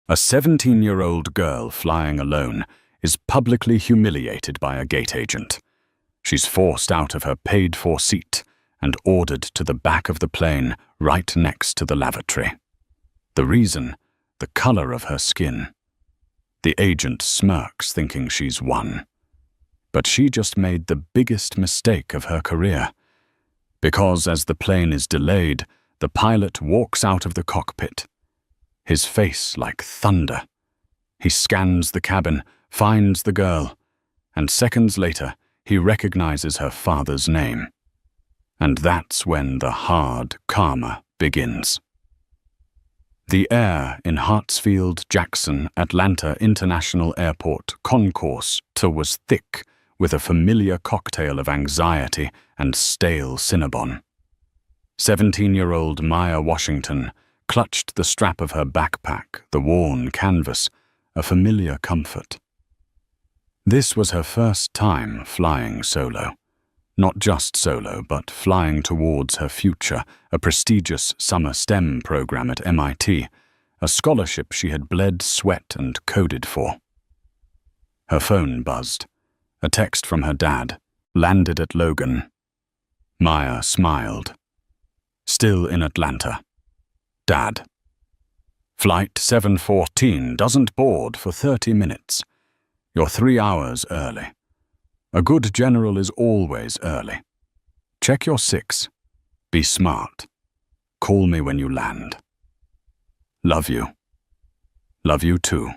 A 17-year-old girl flying alone is publicly humiliated by a gate agent. She's forced out of her paid-for seat and ordered to the back of the plane right next to the lavatory. The reason? The color of her skin. The agent smirks, thinking she's won. But she just made the biggest mistake of her career. Because as the plane is delayed, the pilot walks out of the cockpit. His face like thunder. He scans the cabin, finds the girl, and seconds later, he recognizes her father's name. And that's when the hard karma begins. The air in Hartsfield-Jackson Atlanta International Airport concourse was thick with a familiar cocktail of anxiety and stale Cinnabon. 17-year-old Maya Washington clutched the strap of her backpack, the worn canvas, a familiar comfort. This was her first time flying solo. Not just solo, but flying towards her future, a prestigious summer STEM program at MIT, a scholarship she had bled, sweat, and coded for. Her phone buzzed. A text from her dad, landed at Logan. Maya smiled. Still in Atlanta. Dad. Flight 714 doesn't board for 30 minutes. You're 3 hours early. A good general is always early. Check your 6. Be smart. Call me when you land. Love you. Love you too.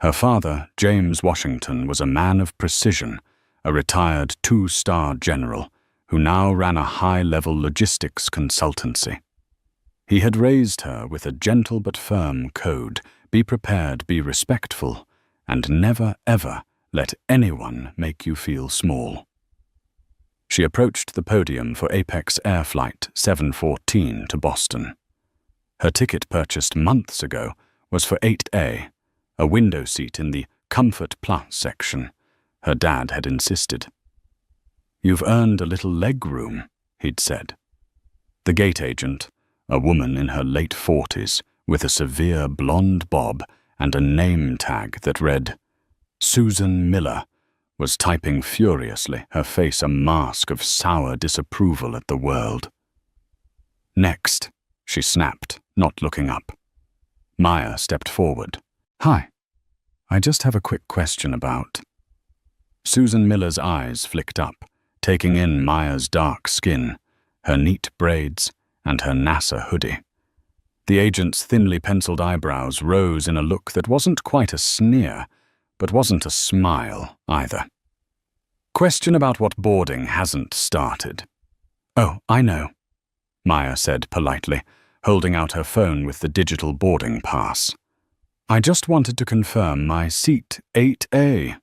Her father, James Washington, was a man of precision, a retired 2-star general who now ran a high-level logistics consultancy. He had raised her with a gentle but firm code: be prepared, be respectful, and never, ever let anyone make you feel small. She approached the podium for Apex Air Flight 714 to Boston. Her ticket, purchased months ago, was for 8A, a window seat in the Comfort Plus section. Her dad had insisted. "You've earned a little leg room," he'd said. The gate agent, a woman in her late 40s, with a severe blonde bob and a name tag that read Susan Miller, was typing furiously, her face a mask of sour disapproval at the world. "Next," she snapped, not looking up. Maya stepped forward. "Hi. I just have a quick question about..." Susan Miller's eyes flicked up, taking in Maya's dark skin, her neat braids, and her NASA hoodie. The agent's thinly penciled eyebrows rose in a look that wasn't quite a sneer, but wasn't a smile either. "Question about what boarding hasn't started." "Oh, I know," Maya said politely, holding out her phone with the digital boarding pass. "I just wanted to confirm my seat 8A.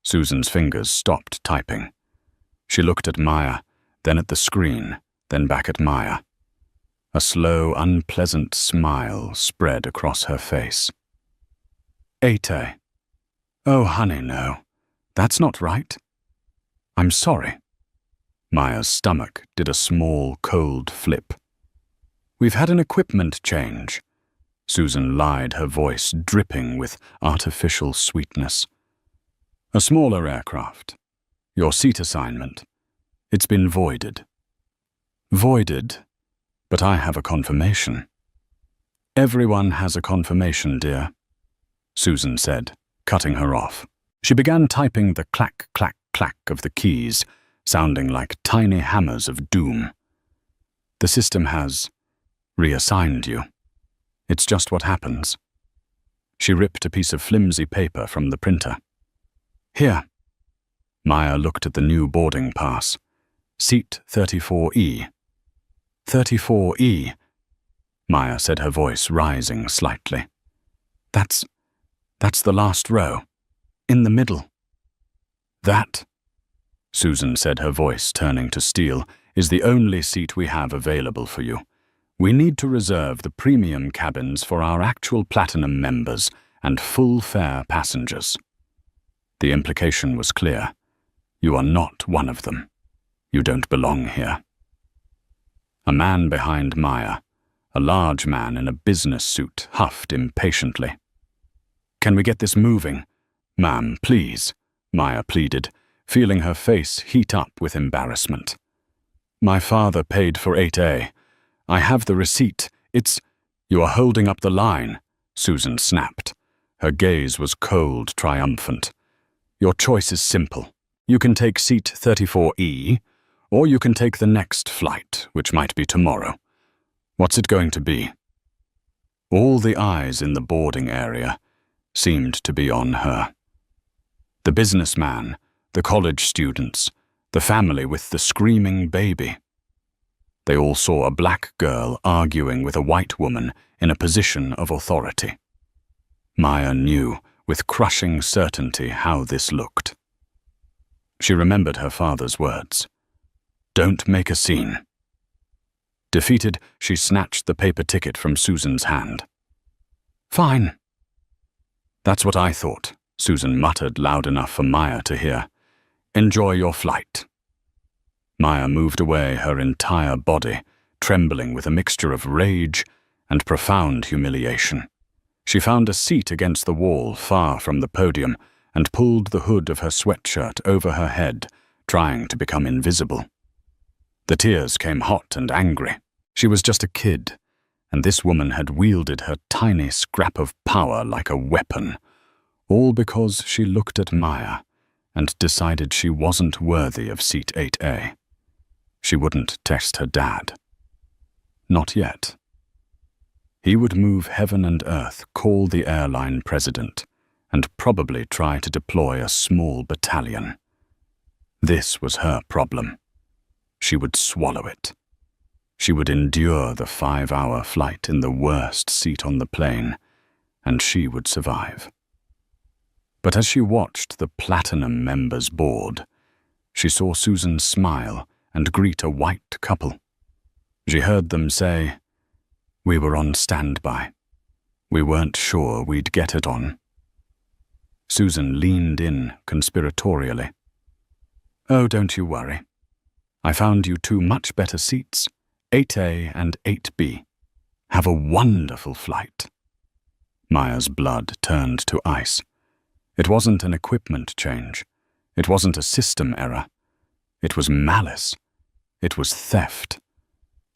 Susan's fingers stopped typing. She looked at Maya, then at the screen, then back at Maya. A slow, unpleasant smile spread across her face. 8A. Oh, honey, no. That's not right. I'm sorry. Maya's stomach did a small, cold flip. We've had an equipment change. Susan lied, her voice dripping with artificial sweetness. A smaller aircraft. Your seat assignment. It's been voided. Voided? But I have a confirmation. Everyone has a confirmation, dear, Susan said, cutting her off. She began typing the clack, clack, clack of the keys, sounding like tiny hammers of doom. The system has reassigned you. It's just what happens. She ripped a piece of flimsy paper from the printer. Here. Maya looked at the new boarding pass. Seat 34E. 34E, Maya said, her voice rising slightly. That's the last row. In the middle. That, Susan said, her voice turning to steel, is the only seat we have available for you. We need to reserve the premium cabins for our actual platinum members and full fare passengers. The implication was clear. You are not one of them. You don't belong here. A man behind Maya, A large man in a business suit huffed impatiently. "Can we get this moving?" "Ma'am, please," Maya pleaded, feeling her face heat up with embarrassment. "My father paid for 8A. I have the receipt. It's—" "You are holding up the line," Susan snapped. Her gaze was cold, triumphant. "Your choice is simple. You can take seat 34E, or you can take the next flight, which might be tomorrow. What's it going to be?" All the eyes in the boarding area seemed to be on her. The businessman, the college students, the family with the screaming baby. They all saw a black girl arguing with a white woman in a position of authority. Maya knew with crushing certainty how this looked. She remembered her father's words. "Don't make a scene." Defeated, she snatched the paper ticket from Susan's hand. "Fine." "That's what I thought," Susan muttered loud enough for Maya to hear. "Enjoy your flight." Maya moved away, her entire body trembling with a mixture of rage and profound humiliation. She found a seat against the wall far from the podium and pulled the hood of her sweatshirt over her head, trying to become invisible. The tears came hot and angry. She was just a kid, and this woman had wielded her tiny scrap of power like a weapon, all because she looked at Maya and decided she wasn't worthy of seat 8A. She wouldn't test her dad. Not yet. He would move heaven and earth, call the airline president, and probably try to deploy a small battalion. This was her problem. She would swallow it. She would endure the 5-hour flight in the worst seat on the plane, and she would survive. But as she watched the platinum members board, she saw Susan smile and greet a white couple. She heard them say, "We were on standby. We weren't sure we'd get it on." Susan leaned in conspiratorially. "Oh, don't you worry. I found you 2 much better seats, 8A and 8B. Have a wonderful flight." Maya's blood turned to ice. It wasn't an equipment change. It wasn't a system error. It was malice. It was theft.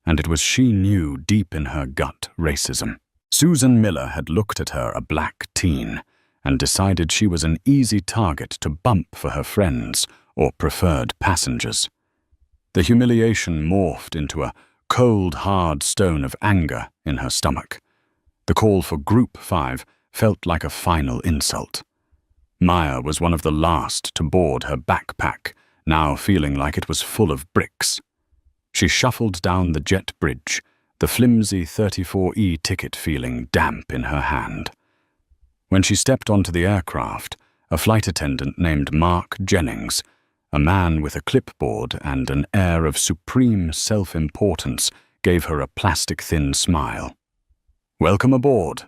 And it was, she knew deep in her gut, racism. Susan Miller had looked at her, a black teen, and decided she was an easy target to bump for her friends or preferred passengers. The humiliation morphed into a cold, hard stone of anger in her stomach. The call for Group 5 felt like a final insult. Maya was one of the last to board her backpack, now feeling like it was full of bricks. She shuffled down the jet bridge, the flimsy 34E ticket feeling damp in her hand. When she stepped onto the aircraft, a flight attendant named Mark Jennings, a man with a clipboard and an air of supreme self-importance, gave her a plastic-thin smile. "Welcome aboard."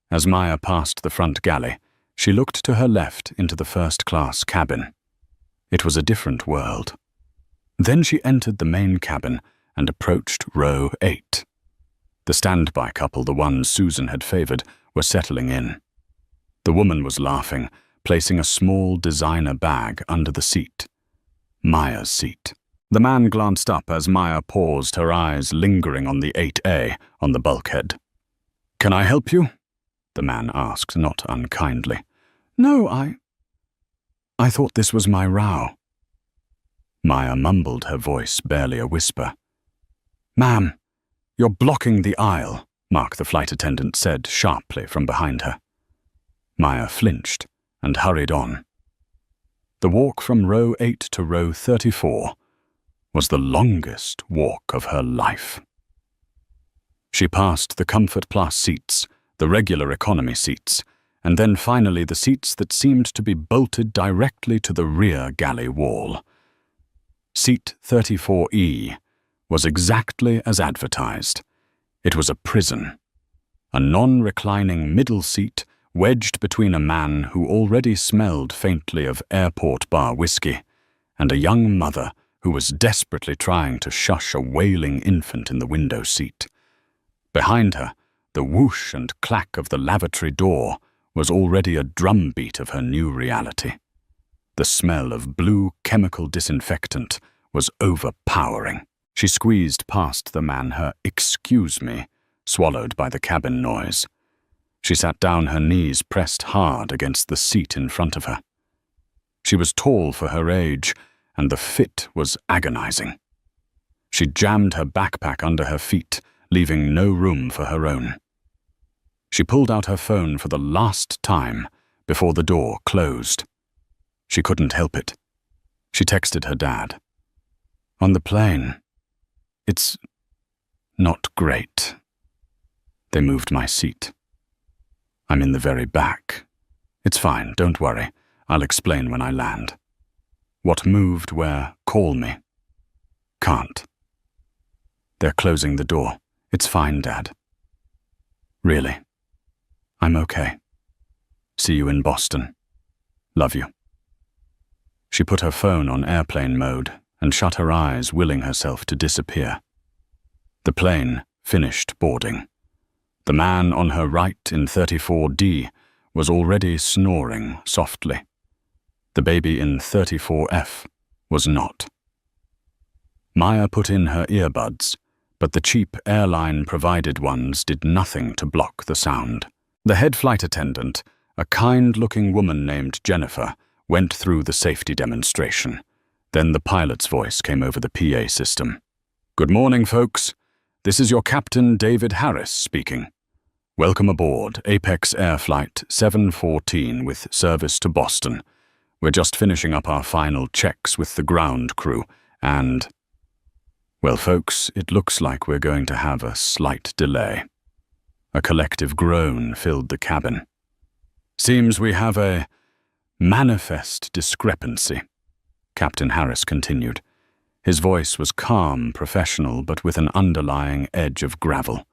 As Maya passed the front galley, she looked to her left into the first-class cabin. It was a different world. Then she entered the main cabin and approached row 8. The standby couple, the ones Susan had favored, were settling in. The woman was laughing, placing a small designer bag under the seat. Maya's seat. The man glanced up as Maya paused, her eyes lingering on the 8A on the bulkhead. "Can I help you?" the man asked, not unkindly. "No, I thought this was my row." Maya mumbled, her voice barely a whisper. "Ma'am, you're blocking the aisle," Mark the flight attendant said sharply from behind her. Maya flinched and hurried on. The walk from row 8 to row 34 was the longest walk of her life. She passed the Comfort Plus seats, the regular economy seats, and then finally the seats that seemed to be bolted directly to the rear galley wall. Seat 34E was exactly as advertised. It was a prison, a non-reclining middle seat wedged between a man who already smelled faintly of airport bar whiskey and a young mother who was desperately trying to shush a wailing infant in the window seat. Behind her, the whoosh and clack of the lavatory door was already a drumbeat of her new reality. The smell of blue chemical disinfectant was overpowering. She squeezed past the man, her "excuse me" swallowed by the cabin noise. She sat down, her knees pressed hard against the seat in front of her. She was tall for her age, and the fit was agonizing. She jammed her backpack under her feet, leaving no room for her own. She pulled out her phone for the last time before the door closed. She couldn't help it. She texted her dad. "On the plane. It's not great. They moved my seat. I'm in the very back. It's fine, don't worry. I'll explain when I land. What moved where? Call me." "Can't. They're closing the door. It's fine, Dad." "Really? I'm okay. See you in Boston. Love you." She put her phone on airplane mode and shut her eyes, willing herself to disappear. The plane finished boarding. The man on her right in 34D was already snoring softly. The baby in 34F was not. Maya put in her earbuds, but the cheap airline-provided ones did nothing to block the sound. The head flight attendant, a kind-looking woman named Jennifer, went through the safety demonstration. Then the pilot's voice came over the PA system. "Good morning, folks. This is your Captain David Harris speaking. Welcome aboard Apex Air Flight 714 with service to Boston. We're just finishing up our final checks with the ground crew and... Well, folks, it looks like we're going to have a slight delay." A collective groan filled the cabin. "Seems we have a manifest discrepancy," Captain Harris continued. His voice was calm, professional, but with an underlying edge of gravel.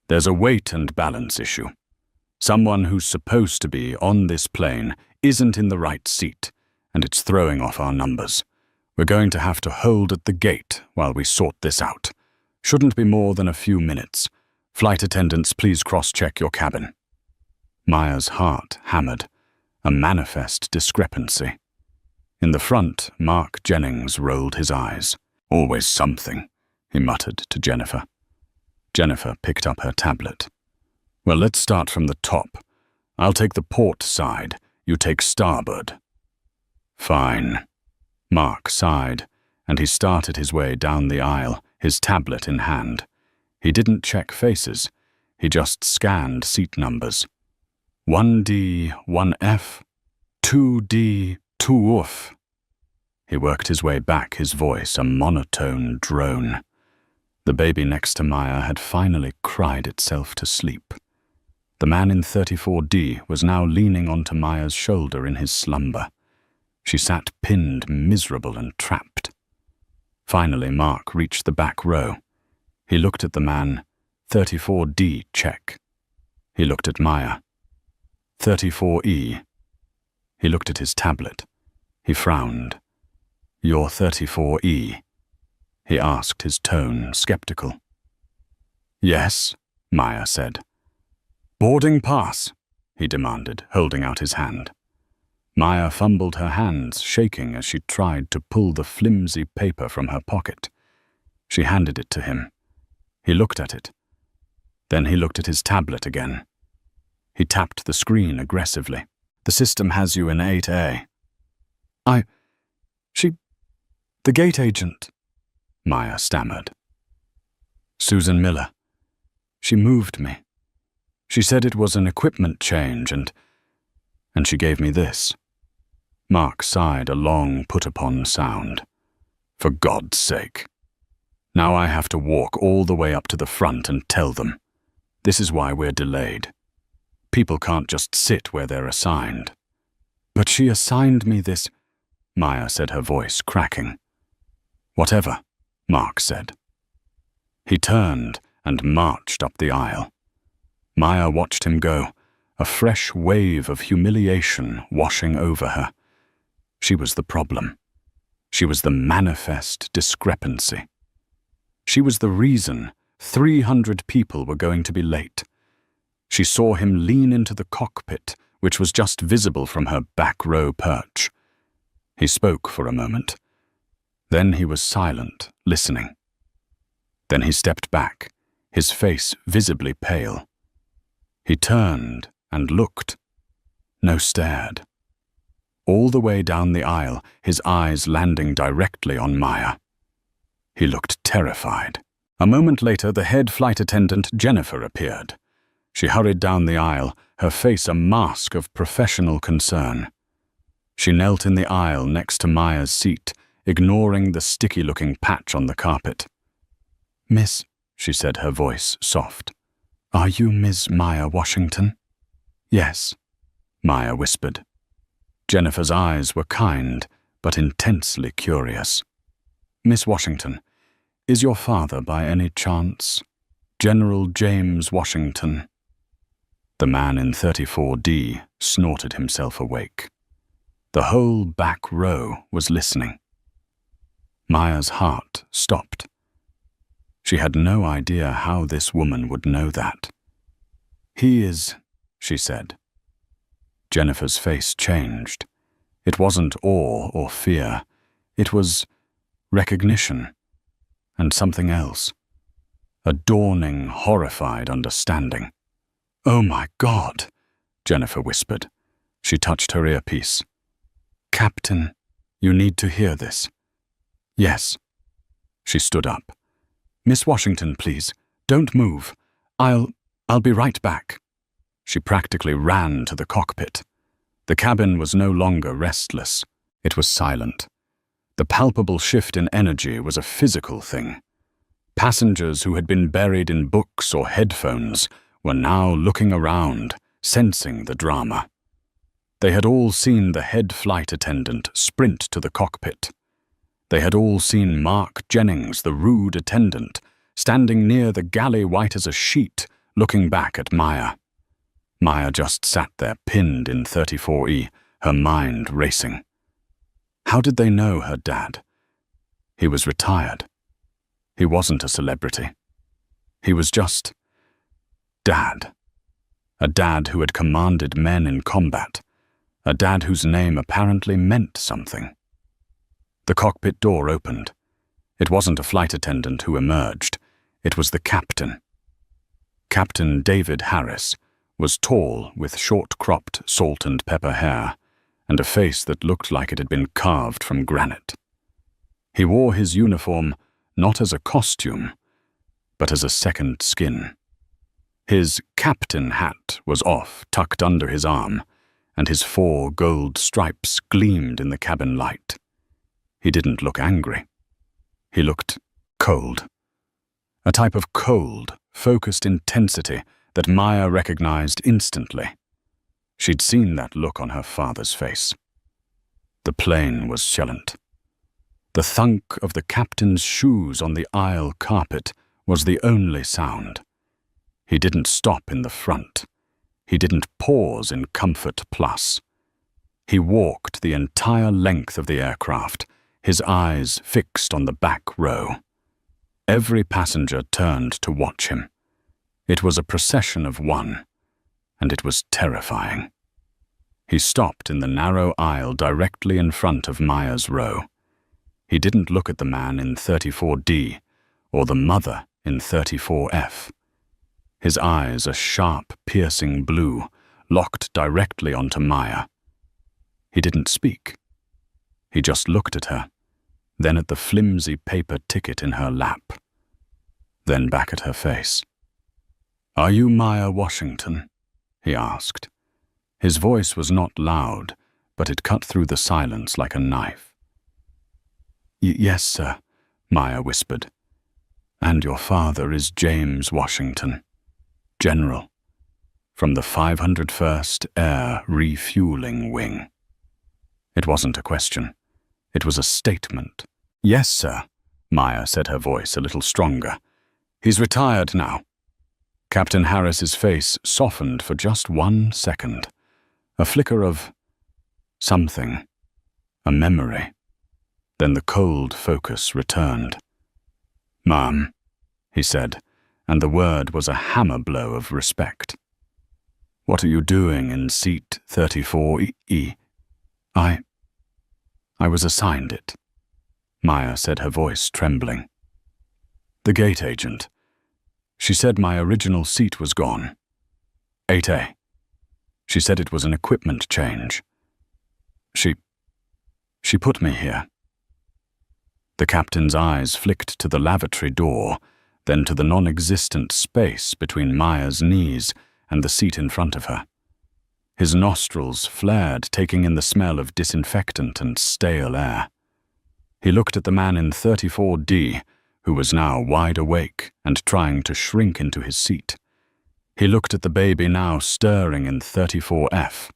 "There's a weight and balance issue. Someone who's supposed to be on this plane isn't in the right seat, and it's throwing off our numbers. We're going to have to hold at the gate while we sort this out. Shouldn't be more than a few minutes. Flight attendants, please cross-check your cabin." Maya's heart hammered. A manifest discrepancy. In the front, Mark Jennings rolled his eyes. "Always something," he muttered to Jennifer. Jennifer picked up her tablet. "Well, let's start from the top. I'll take the port side. You take starboard." "Fine." Mark sighed, and he started his way down the aisle, his tablet in hand. He didn't check faces. He just scanned seat numbers. 1D, 1F, 2D, 2F. He worked his way back, his voice a monotone drone. The baby next to Maya had finally cried itself to sleep. The man in 34D was now leaning onto Maya's shoulder in his slumber. She sat pinned, miserable and trapped. Finally, Mark reached the back row. He looked at the man. 34D, check. He looked at Maya. 34E. He looked at his tablet. He frowned. "You're 34E?" he asked, his tone skeptical. "Yes," Maya said. "Boarding pass," he demanded, holding out his hand. Maya fumbled her hands, shaking as she tried to pull the flimsy paper from her pocket. She handed it to him. He looked at it. Then he looked at his tablet again. He tapped the screen aggressively. "The system has you in 8A. The gate agent," Maya stammered. "Susan Miller. She moved me. She said it was an equipment change and she gave me this." Mark sighed a long put-upon sound. "For God's sake. Now I have to walk all the way up to the front and tell them. This is why we're delayed. People can't just sit where they're assigned." "But she assigned me this," Maya said, her voice cracking. "Whatever," Mark said. He turned and marched up the aisle. Maya watched him go, a fresh wave of humiliation washing over her. She was the problem. She was the manifest discrepancy. She was the reason 300 people were going to be late. She saw him lean into the cockpit, which was just visible from her back row perch. He spoke for a moment. Then he was silent, listening. Then he stepped back, his face visibly pale. He turned and looked. No, stared. All the way down the aisle, his eyes landing directly on Maya. He looked terrified. A moment later, the head flight attendant, Jennifer, appeared. She hurried down the aisle, her face a mask of professional concern. She knelt in the aisle next to Maya's seat, ignoring the sticky-looking patch on the carpet. "Miss," she said, her voice soft. "Are you Ms. Maya Washington?" "Yes," Maya whispered. Jennifer's eyes were kind, but intensely curious. "Miss Washington, is your father by any chance General James Washington?" The man in 34D snorted himself awake. The whole back row was listening. Maya's heart stopped. She had no idea how this woman would know that. "He is," she said. Jennifer's face changed. It wasn't awe or fear. It was recognition and something else. A dawning, horrified understanding. "Oh my God," Jennifer whispered. She touched her earpiece. "Captain, you need to hear this." "Yes." She stood up. "Miss Washington, please, don't move. I'll be right back." She practically ran to the cockpit. The cabin was no longer restless. It was silent. The palpable shift in energy was a physical thing. Passengers who had been buried in books or headphones were now looking around, sensing the drama. They had all seen the head flight attendant sprint to the cockpit. They had all seen Mark Jennings, the rude attendant, standing near the galley white as a sheet, looking back at Maya. Maya just sat there pinned in 34E, her mind racing. How did they know her dad? He was retired. He wasn't a celebrity. He was just Dad. A dad who had commanded men in combat. A dad whose name apparently meant something. The cockpit door opened. It wasn't a flight attendant who emerged. It was the captain. Captain David Harris was tall with short-cropped salt and pepper hair and a face that looked like it had been carved from granite. He wore his uniform not as a costume, but as a second skin. His captain hat was off, tucked under his arm, and his 4 gold stripes gleamed in the cabin light. He didn't look angry. He looked cold. A type of cold, focused intensity that Maya recognized instantly. She'd seen that look on her father's face. The plane was silent. The thunk of the captain's shoes on the aisle carpet was the only sound. He didn't stop in the front. He didn't pause in Comfort Plus. He walked the entire length of the aircraft, his eyes fixed on the back row. Every passenger turned to watch him. It was a procession of one, and it was terrifying. He stopped in the narrow aisle directly in front of Maya's row. He didn't look at the man in 34D or the mother in 34F. His eyes, a sharp, piercing blue, locked directly onto Maya. He didn't speak. He just looked at her, then at the flimsy paper ticket in her lap, then back at her face. "Are you Maya Washington?" he asked. His voice was not loud, but it cut through the silence like a knife. "Yes, sir," Maya whispered. "And your father is James Washington, General, from the 501st Air Refueling Wing." It wasn't a question. It was a statement. "Yes, sir," Maya said, her voice a little stronger. "He's retired now." Captain Harris's face softened for just 1 second. A flicker of something, a memory. Then the cold focus returned. "Ma'am," he said, and the word was a hammer blow of respect. "What are you doing in seat 34E? I was assigned it," Maya said, her voice trembling. "The gate agent. She said my original seat was gone. 8A. She said it was an equipment change. She put me here." The captain's eyes flicked to the lavatory door, then to the non-existent space between Maya's knees and the seat in front of her. His nostrils flared, taking in the smell of disinfectant and stale air. He looked at the man in 34D, who was now wide awake and trying to shrink into his seat. He looked at the baby now stirring in 34F.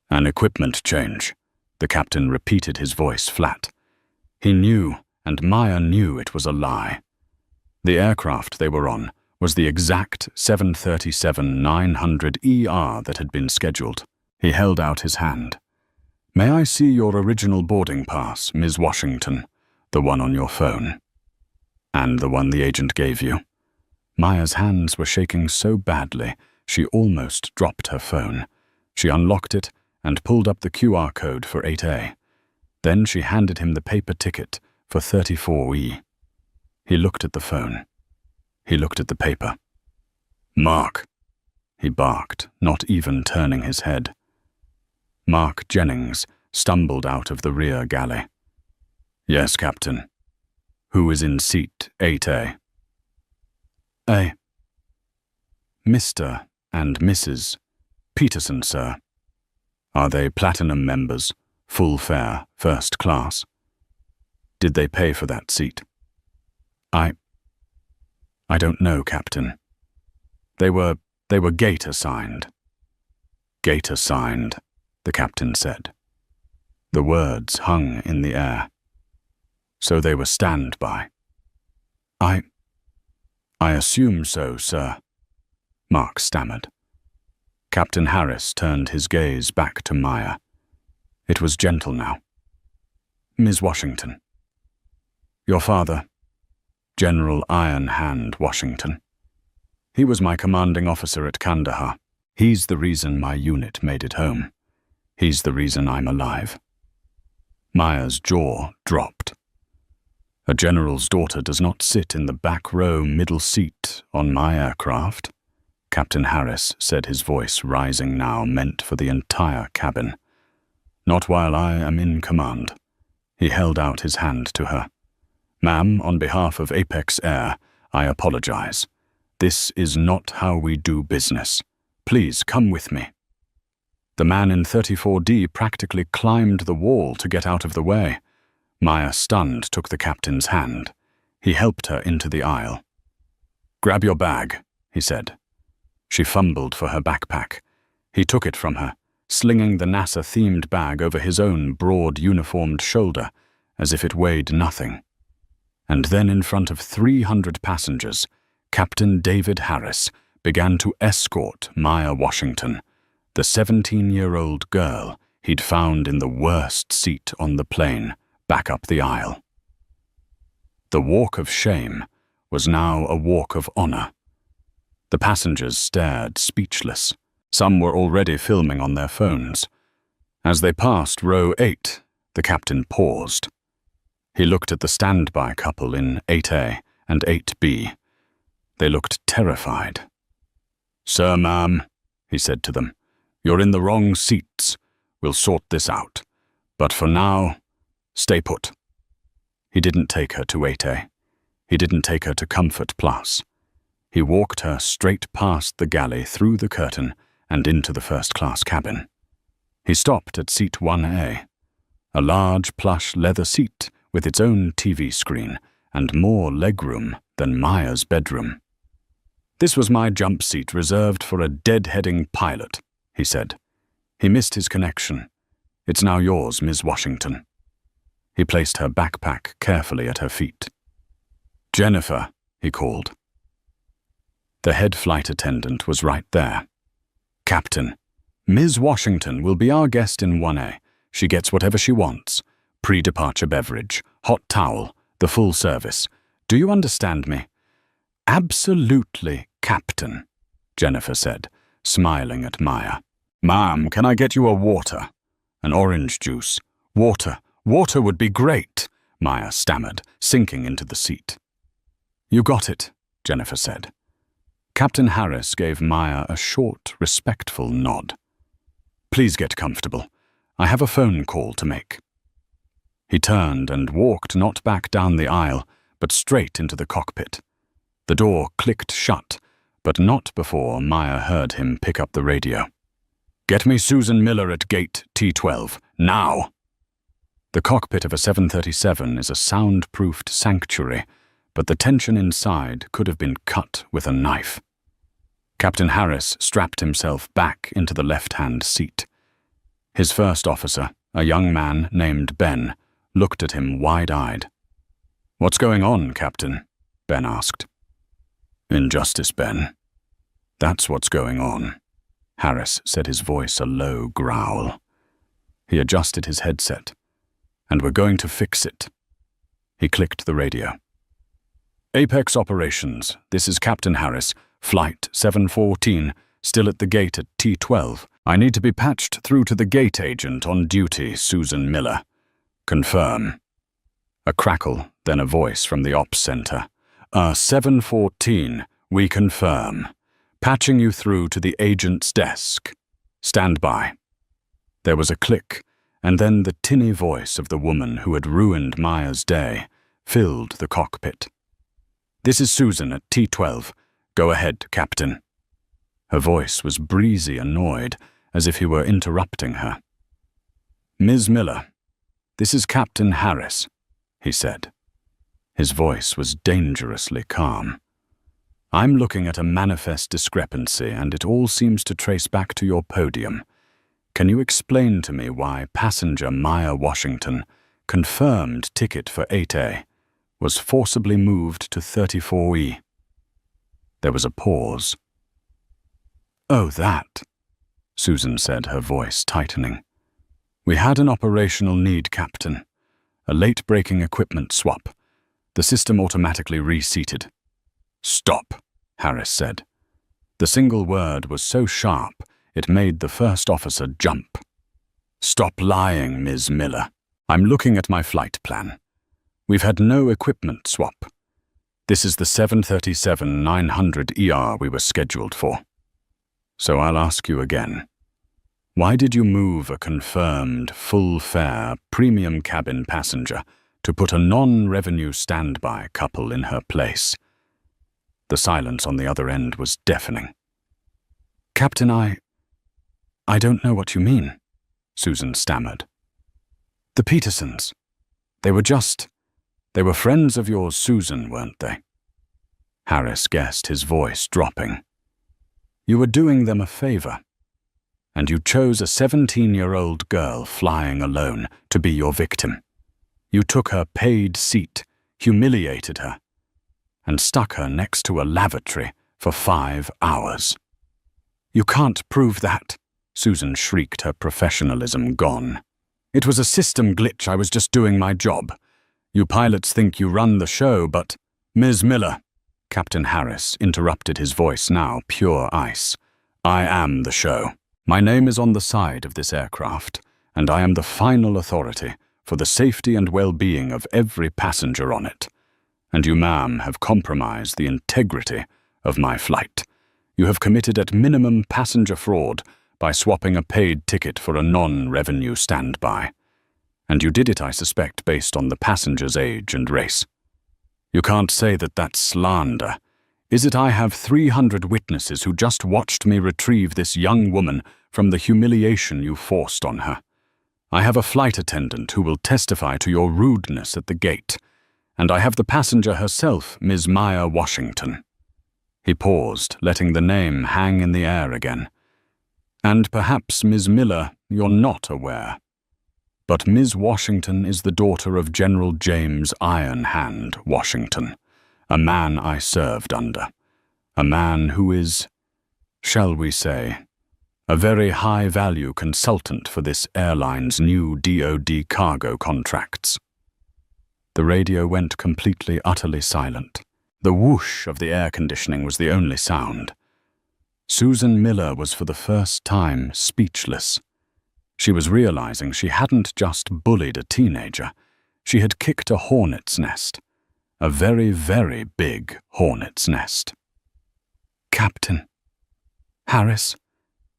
"An equipment change," the captain repeated, his voice flat. He knew, and Maya knew it was a lie. The aircraft they were on was the exact 737-900ER that had been scheduled. He held out his hand. "May I see your original boarding pass, Ms. Washington, the one on your phone?" "And the one the agent gave you?" Maya's hands were shaking so badly she almost dropped her phone. She unlocked it and pulled up the QR code for 8A. Then she handed him the paper ticket for 34E. He looked at the phone. He looked at the paper. "Mark," he barked, not even turning his head. Mark Jennings stumbled out of the rear galley. "Yes, Captain. Who is in seat 8A? "A. Mr. and Mrs. Peterson, sir." "Are they platinum members, full fare, first class? Did they pay for that seat?" I don't know, Captain. They were gate assigned." "Gate assigned," the captain said. The words hung in the air. "So they were standby." I assume so, sir," Mark stammered. Captain Harris turned his gaze back to Maya. It was gentle now. "Ms. Washington. Your father, General Iron Hand Washington. He was my commanding officer at Kandahar. He's the reason my unit made it home. He's the reason I'm alive." Maya's jaw dropped. "A general's daughter does not sit in the back row middle seat on my aircraft," Captain Harris said, his voice rising now, meant for the entire cabin. "Not while I am in command." He held out his hand to her. "Ma'am, on behalf of Apex Air, I apologize. This is not how we do business. Please come with me." The man in 34D practically climbed the wall to get out of the way. Maya, stunned, took the captain's hand. He helped her into the aisle. "Grab your bag," he said. She fumbled for her backpack. He took it from her, slinging the NASA-themed bag over his own broad, uniformed shoulder, as if it weighed nothing. And then, in front of 300 passengers, Captain David Harris began to escort Maya Washington, the 17-year-old girl he'd found in the worst seat on the plane, back up the aisle. The walk of shame was now a walk of honor. The passengers stared, speechless. Some were already filming on their phones. As they passed row 8, the captain paused. He looked at the standby couple in 8A and 8B. They looked terrified. "Sir, ma'am," he said to them, "you're in the wrong seats. We'll sort this out. But for now, stay put." He didn't take her to 8A. He didn't take her to Comfort Plus. He walked her straight past the galley, through the curtain, and into the first-class cabin. He stopped at seat 1A, a large plush leather seat with its own TV screen and more legroom than Maya's bedroom. "This was my jump seat reserved for a deadheading pilot," he said. He missed his connection. "It's now yours, Ms. Washington." He placed her backpack carefully at her feet. "Jennifer," he called. The head flight attendant was right there. "Captain, Ms. Washington will be our guest in 1A. She gets whatever she wants. Pre-departure beverage, hot towel, the full service. Do you understand me?" Absolutely, Captain, Jennifer said, smiling at Maya. Ma'am, can I get you a water? An orange juice. Water would be great, Maya stammered, sinking into the seat. You got it, Jennifer said. Captain Harris gave Maya a short, respectful nod. Please get comfortable. I have a phone call to make. He turned and walked not back down the aisle, but straight into the cockpit. The door clicked shut, but not before Maya heard him pick up the radio. Get me Susan Miller at gate T12, now! The cockpit of a 737 is a soundproofed sanctuary, but the tension inside could have been cut with a knife. Captain Harris strapped himself back into the left-hand seat. His first officer, a young man named Ben, looked at him wide-eyed. What's going on, Captain? Ben asked. Injustice, Ben. That's what's going on. Harris said, his voice a low growl. He adjusted his headset. And we're going to fix it. He clicked the radio. Apex Operations, this is Captain Harris, Flight 714, still at the gate at T12. I need to be patched through to the gate agent on duty, Susan Miller. Confirm. A crackle, then a voice from the ops center. 714, we confirm. Patching you through to the agent's desk. Stand by. There was a click, and then the tinny voice of the woman who had ruined Maya's day filled the cockpit. This is Susan at T12. Go ahead, Captain. Her voice was breezy, annoyed, as if he were interrupting her. Ms. Miller, this is Captain Harris, he said. His voice was dangerously calm. I'm looking at a manifest discrepancy, and it all seems to trace back to your podium. Can you explain to me why passenger Maya Washington, confirmed ticket for 8A, was forcibly moved to 34E? There was a pause. Oh, that, Susan said, her voice tightening. We had an operational need, Captain. A late-breaking equipment swap. The system automatically reseated. Stop, Harris said. The single word was so sharp, it made the first officer jump. Stop lying, Ms. Miller. I'm looking at my flight plan. We've had no equipment swap. This is the 737-900ER we were scheduled for. So I'll ask you again. Why did you move a confirmed, full-fare, premium cabin passenger to put a non-revenue standby couple in her place? The silence on the other end was deafening. Captain, I don't know what you mean, Susan stammered. The Petersons. They were friends of yours, Susan, weren't they? Harris guessed, his voice dropping. You were doing them a favor, and you chose a 17-year-old girl flying alone to be your victim. You took her paid seat, humiliated her, and stuck her next to a lavatory for 5 hours. You can't prove that, Susan shrieked, her professionalism gone. It was a system glitch. I was just doing my job. You pilots think you run the show, but... Ms. Miller, Captain Harris interrupted, his voice now pure ice. I am the show. My name is on the side of this aircraft, and I am the final authority for the safety and well-being of every passenger on it. And you, ma'am, have compromised the integrity of my flight. You have committed at minimum passenger fraud by swapping a paid ticket for a non-revenue standby. And you did it, I suspect, based on the passenger's age and race. You can't say that that's slander. Is it? I have 300 witnesses who just watched me retrieve this young woman from the humiliation you forced on her. I have a flight attendant who will testify to your rudeness at the gate, and I have the passenger herself, Ms. Maya Washington. He paused, letting the name hang in the air again. And perhaps, Ms. Miller, you're not aware. But Ms. Washington is the daughter of General James Iron Hand Washington, a man I served under, a man who is, shall we say, a very high-value consultant for this airline's new DoD cargo contracts. The radio went completely, utterly silent. The whoosh of the air conditioning was the only sound. Susan Miller was for the first time speechless. She was realizing she hadn't just bullied a teenager. She had kicked a hornet's nest. A very, very big hornet's nest. "Captain. Harris."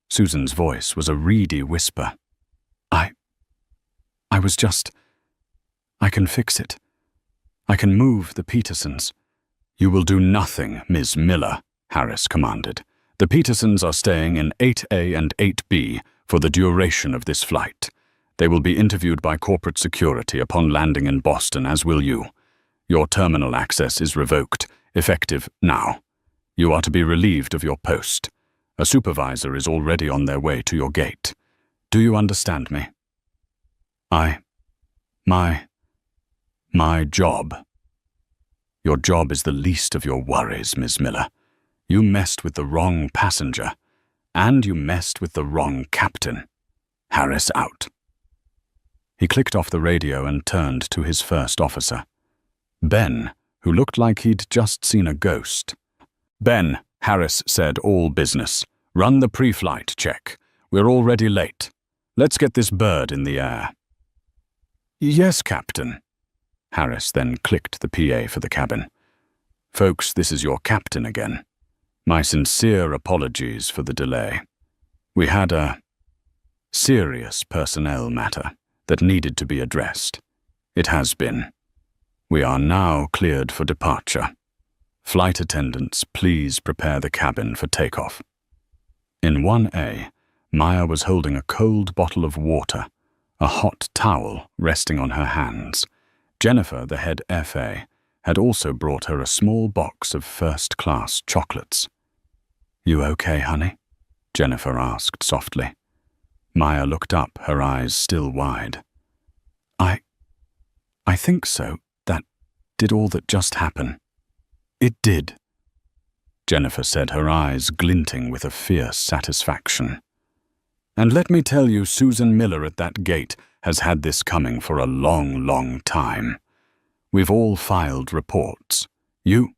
Susan's voice was a reedy whisper. I was just... I can fix it. I can move the Petersons." "You will do nothing, Ms. Miller," Harris commanded. "The Petersons are staying in 8A and 8B for the duration of this flight. They will be interviewed by corporate security upon landing in Boston, as will you. Your terminal access is revoked, effective now. You are to be relieved of your post. A supervisor is already on their way to your gate. Do you understand me?" My job. Your job is the least of your worries, Ms. Miller. You messed with the wrong passenger, and you messed with the wrong captain. Harris out." He clicked off the radio and turned to his first officer. Ben, who looked like he'd just seen a ghost. "Ben," Harris said, all business. "Run the pre-flight check. We're already late. Let's get this bird in the air." "Yes, Captain." Harris then clicked the PA for the cabin. "Folks, this is your captain again. My sincere apologies for the delay. We had a serious personnel matter that needed to be addressed. It has been. We are now cleared for departure. Flight attendants, please prepare the cabin for takeoff." In 1A, Maya was holding a cold bottle of water, a hot towel resting on her hands. Jennifer, the head FA, had also brought her a small box of first-class chocolates. "You okay, honey?" Jennifer asked softly. Maya looked up, her eyes still wide. I think so. Did all that just happen?" "It did," Jennifer said, her eyes glinting with a fierce satisfaction. "And let me tell you, Susan Miller at that gate has had this coming for a long, long time. We've all filed reports. You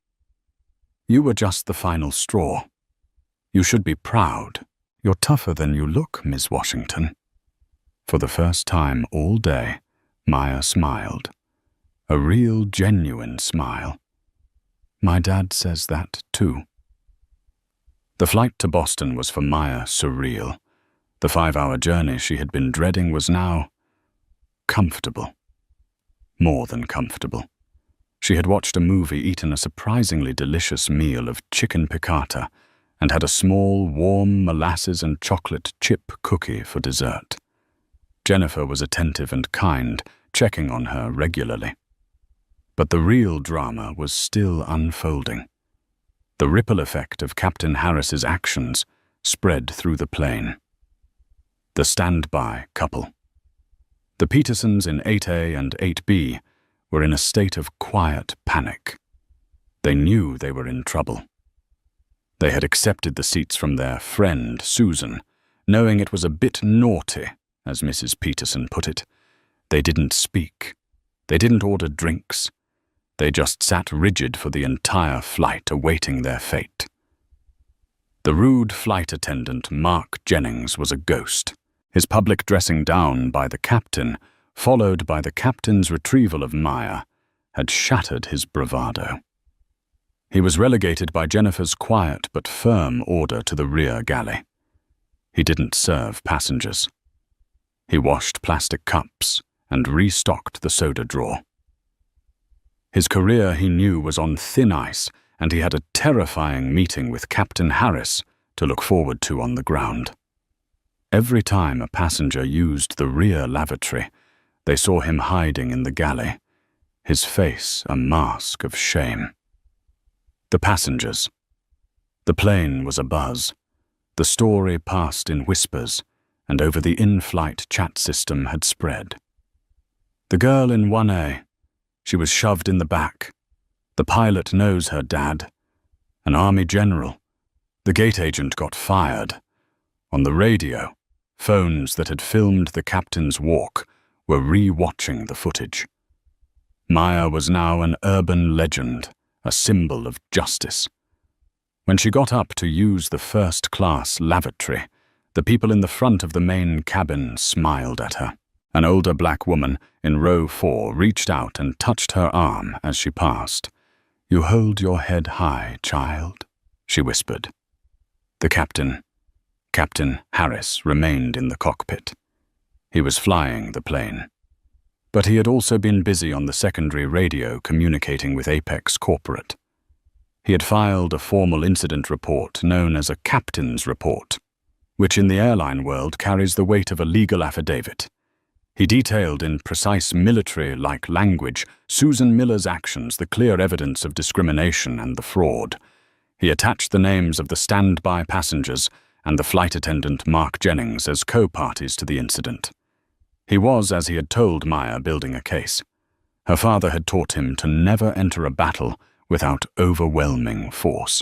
were just the final straw. You should be proud. You're tougher than you look, Ms. Washington." For the first time all day, Maya smiled. A real, genuine smile. "My dad says that, too." The flight to Boston was for Maya surreal. The 5-hour journey she had been dreading was now comfortable. More than comfortable. She had watched a movie, eaten a surprisingly delicious meal of chicken piccata, and had a small, warm molasses and chocolate chip cookie for dessert. Jennifer was attentive and kind, checking on her regularly. But the real drama was still unfolding. The ripple effect of Captain Harris's actions spread through the plane. The standby couple. The Petersons in 8A and 8B were in a state of quiet panic. They knew they were in trouble. They had accepted the seats from their friend, Susan, knowing it was a bit naughty, as Mrs. Peterson put it. They didn't speak. They didn't order drinks. They just sat rigid for the entire flight, awaiting their fate. The rude flight attendant, Mark Jennings, was a ghost. His public dressing down by the captain, followed by the captain's retrieval of Maya, had shattered his bravado. He was relegated by Jennifer's quiet but firm order to the rear galley. He didn't serve passengers. He washed plastic cups and restocked the soda drawer. His career, he knew, was on thin ice, and he had a terrifying meeting with Captain Harris to look forward to on the ground. Every time a passenger used the rear lavatory, they saw him hiding in the galley, his face a mask of shame. The passengers. The plane was abuzz. The story passed in whispers, and over the in-flight chat system had spread. The girl in 1A. She was shoved in the back. The pilot knows her dad. An army general. The gate agent got fired. On the radio, phones that had filmed the captain's walk were re-watching the footage. Maya was now an urban legend, a symbol of justice. When she got up to use the first-class lavatory, the people in the front of the main cabin smiled at her. An older black woman in row 4 reached out and touched her arm as she passed. "You hold your head high, child," she whispered. The captain, Captain Harris, remained in the cockpit. He was flying the plane. But he had also been busy on the secondary radio communicating with Apex Corporate. He had filed a formal incident report known as a captain's report, which in the airline world carries the weight of a legal affidavit. He detailed in precise military-like language Susan Miller's actions, the clear evidence of discrimination and the fraud. He attached the names of the standby passengers and the flight attendant Mark Jennings as co-parties to the incident. He was, as he had told Maya, building a case. Her father had taught him to never enter a battle without overwhelming force.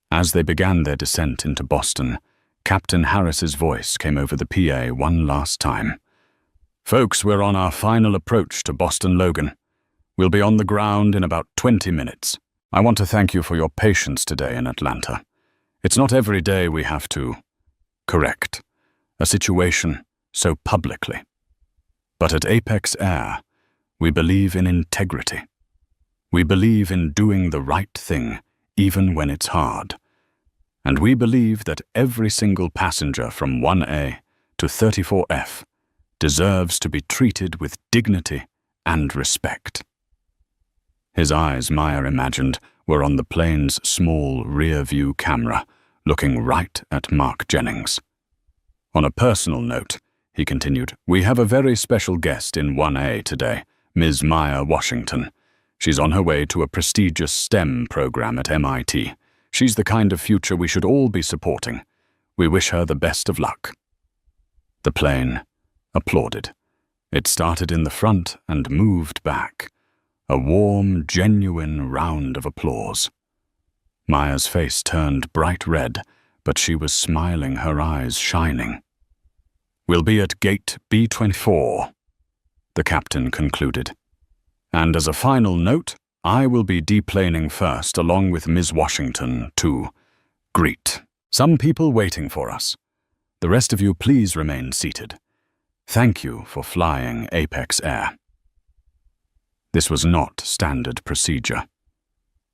As they began their descent into Boston, Captain Harris's voice came over the PA one last time. "Folks, we're on our final approach to Boston Logan. We'll be on the ground in about 20 minutes. I want to thank you for your patience today in Atlanta. It's not every day we have to correct a situation so publicly. But at Apex Air, we believe in integrity. We believe in doing the right thing, even when it's hard. And we believe that every single passenger from 1A to 34F deserves to be treated with dignity and respect." His eyes, Maya imagined, were on the plane's small rear-view camera, looking right at Mark Jennings. "On a personal note," he continued, "we have a very special guest in 1A today, Ms. Maya Washington. She's on her way to a prestigious STEM program at MIT. She's the kind of future we should all be supporting. We wish her the best of luck." The plane applauded. It started in the front and moved back. A warm, genuine round of applause. Maya's face turned bright red, but she was smiling, her eyes shining. "We'll be at gate B24, the captain concluded. "And as a final note, I will be deplaning first along with Ms. Washington to greet some people waiting for us. The rest of you please remain seated. Thank you for flying Apex Air." This was not standard procedure.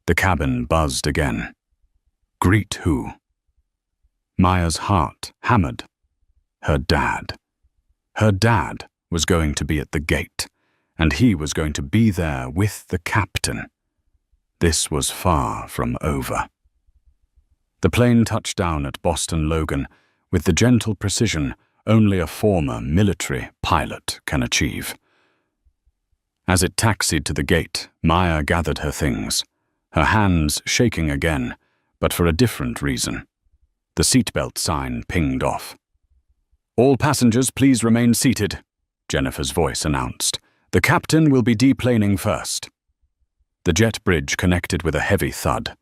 The cabin buzzed again. Greet who? Maya's heart hammered. Her dad. Her dad was going to be at the gate, and he was going to be there with the captain. This was far from over. The plane touched down at Boston Logan with the gentle precision only a former military pilot can achieve. As it taxied to the gate, Maya gathered her things, her hands shaking again, but for a different reason. The seatbelt sign pinged off. "All passengers, please remain seated," Jennifer's voice announced. "The captain will be deplaning first." The jet bridge connected with a heavy thud.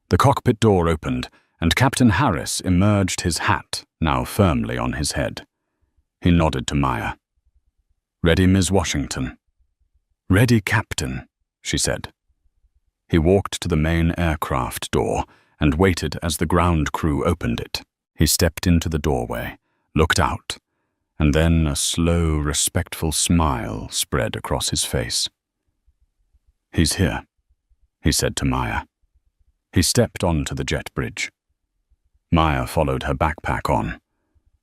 The cockpit door opened, and Captain Harris emerged, his hat now firmly on his head. He nodded to Maya. "Ready, Ms. Washington?" "Ready, Captain," she said. He walked to the main aircraft door and waited as the ground crew opened it. He stepped into the doorway, looked out, and then a slow, respectful smile spread across his face. "He's here," he said to Maya. He stepped onto the jet bridge. Maya followed her backpack on.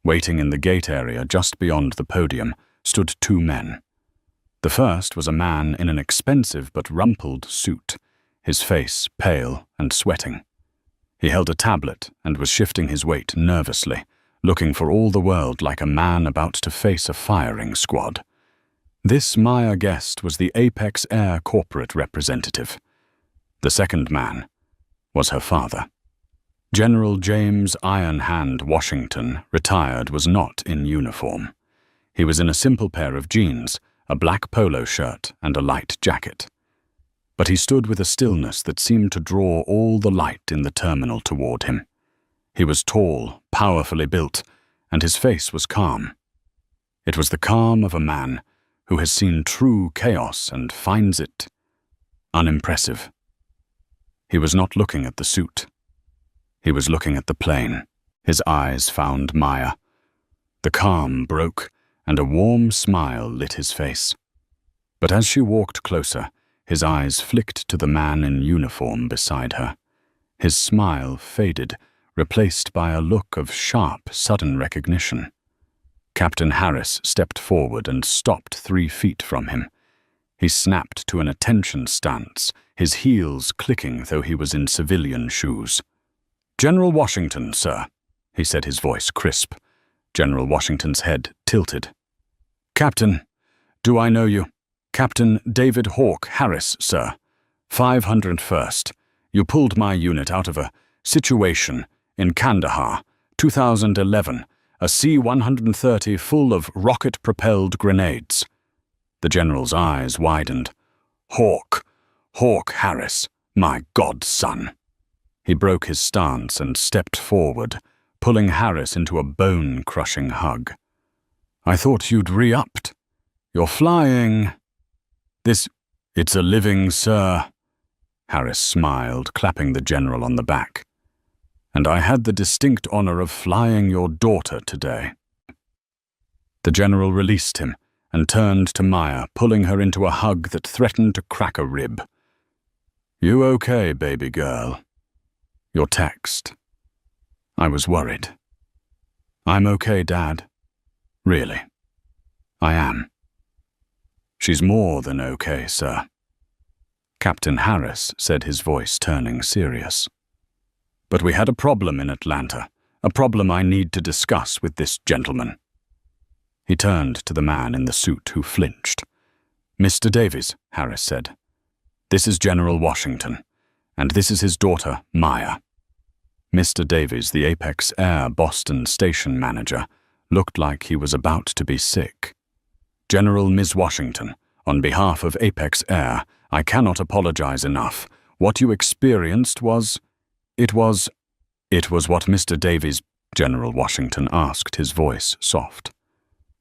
Waiting in the gate area just beyond the podium stood two men. The first was a man in an expensive but rumpled suit, his face pale and sweating. He held a tablet and was shifting his weight nervously, looking for all the world like a man about to face a firing squad. This, Maya guessed, was the Apex Air corporate representative. The second man was her father. General James Iron Hand Washington, retired, was not in uniform. He was in a simple pair of jeans, a black polo shirt, and a light jacket. But he stood with a stillness that seemed to draw all the light in the terminal toward him. He was tall, powerfully built, and his face was calm. It was the calm of a man who has seen true chaos and finds it unimpressive. He was not looking at the suit. He was looking at the plane. His eyes found Maya. The calm broke, and a warm smile lit his face. But as she walked closer, his eyes flicked to the man in uniform beside her. His smile faded, replaced by a look of sharp, sudden recognition. Captain Harris stepped forward and stopped 3 feet from him. He snapped to an attention stance, his heels clicking though he was in civilian shoes. "General Washington, sir," he said, his voice crisp. General Washington's head tilted. "Captain, do I know you?" "Captain David Hawke Harris, sir. 501st. You pulled my unit out of a situation in Kandahar, 2011, a C-130 full of rocket-propelled grenades." The general's eyes widened. "Hawke Harris, my godson." He broke his stance and stepped forward, pulling Harris into a bone-crushing hug. "I thought you'd re-upped. You're flying." It's a living, sir." Harris smiled, clapping the general on the back. "And I had the distinct honor of flying your daughter today." The general released him and turned to Maya, pulling her into a hug that threatened to crack a rib. "You okay, baby girl?" "Your text." "I was worried." "I'm okay, Dad. Really. I am." "She's more than okay, sir." Captain Harris said, his voice turning serious. "But we had a problem in Atlanta, a problem I need to discuss with this gentleman." He turned to the man in the suit who flinched. "Mr. Davies," Harris said, "this is General Washington, and this is his daughter, Maya." Mr. Davies, the Apex Air Boston station manager, looked like he was about to be sick. "General Ms. Washington, on behalf of Apex Air, I cannot apologize enough. What you experienced was... It was what Mr. Davies," General Washington asked, his voice soft.